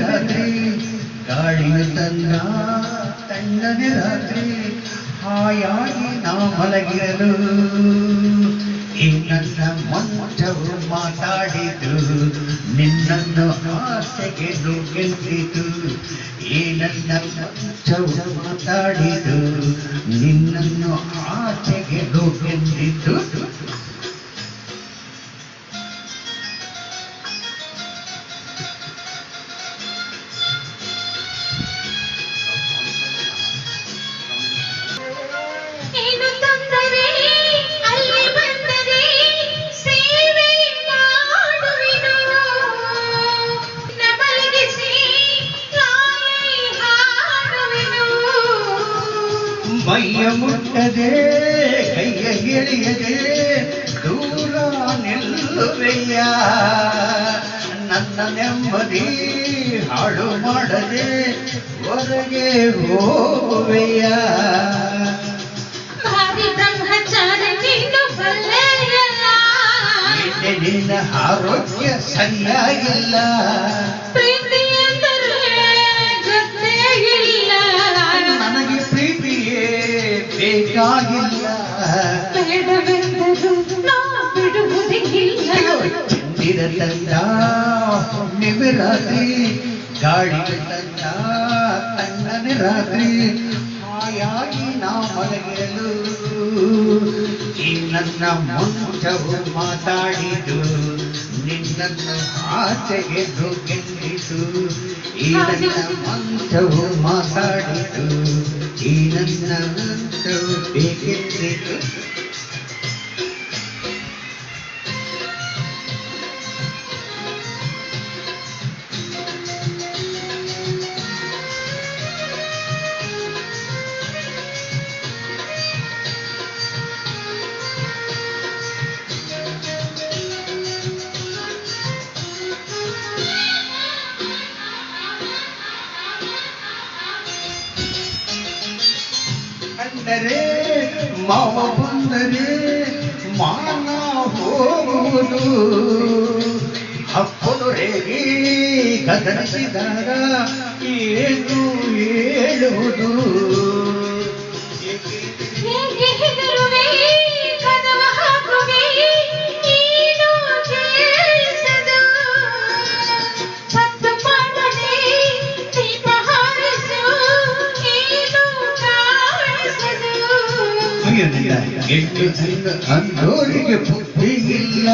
ರಾತ್ರಿ ಗಾಳಿಯ ತಂದ ತಣ್ಣನೆ ರಾತ್ರಿ ಹಾಯಾಗಿ ನಾ ಮಲಗಿರಲು ಈ ನನ್ನ ಮಂಚವು ಮಾತಾಡಿತು ನಿನ್ನನ್ನು ಆಸೆಗೆ ಗೆದ್ದಿತು ಈ ನನ್ನ ಮಂಚವು ಮಾತಾಡಿತು ನಿನ್ನನ್ನು ಆಸೆಗೆ ಗೆದ್ದಿತು ಮೈಯ ಮುಟ್ಟದೆ ಕೈಯ ಎಳೆಯದೆ ದೂರ ನಿಲ್ಲುವೆಯ ನನ್ನ ನೆಮ್ಮದಿ ಹಾಳು ಮಾಡದೆ ಹೊರಗೆ ಹೋಗುವೆಯ ನಿನ್ನ ಆರೋಗ್ಯ ಸರಿಯಾಗಿಲ್ಲ ನನಗೆ ಪ್ರೀತಿಯೇ ಬೇಕಾಗಿಲ್ಲ ಚಂದಿರ ತಂದ ಹುಣ್ಣಿಮೆ ರಾತ್ರಿ ಗಾಳಿ ತಂದ ತಣ್ಣನೆ ರಾತ್ರಿ ಹಾಯಾಗಿ ನಾ ಮಲಗಿರಲು ಈ ನನ್ನ ಮಂಚವು ಮಾತಾಡಿತು ನಿನ್ನನ್ನು ಆಚೆಗೆ ಗೆದ್ದಿತು ಈ ನನ್ನ ಮಂಚವು ಮಾತಾಡಿತು ಈ ನನ್ನ ಮಂಚವು ಬೇಕೆಂದಿತು ಅಂದರೆ ಮಾವ ಬಂದರೆ ಮಾನ ಹೋಗುವುದು ಹಪ್ಪದೊರೆಗೆ ಗದರಿಸಿದಾಗ ಏನು ಹೇಳುವುದು ಅಂದೋರಿಗೆ ಬುದ್ಧಿ ಇಲ್ಲ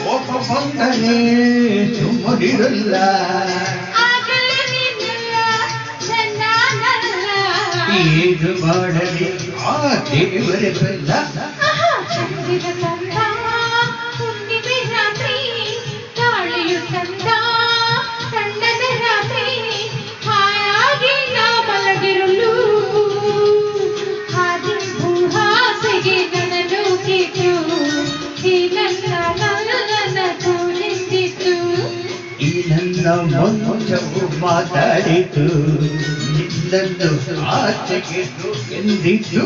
ಕೋಪ ಬಂದರೆ ಸುಮ್ಮನಿರಲ್ಲ ಏನು ಮಾಡಲಿ ಆ ದೇವರೇ ಬಲ್ಲ ಈ ನನ್ನ ಮಂಚವು ಮಾತಾಡಿತು ನಿನ್ನನ್ನು ಆಚೆಗೆ ಎಂದಿತು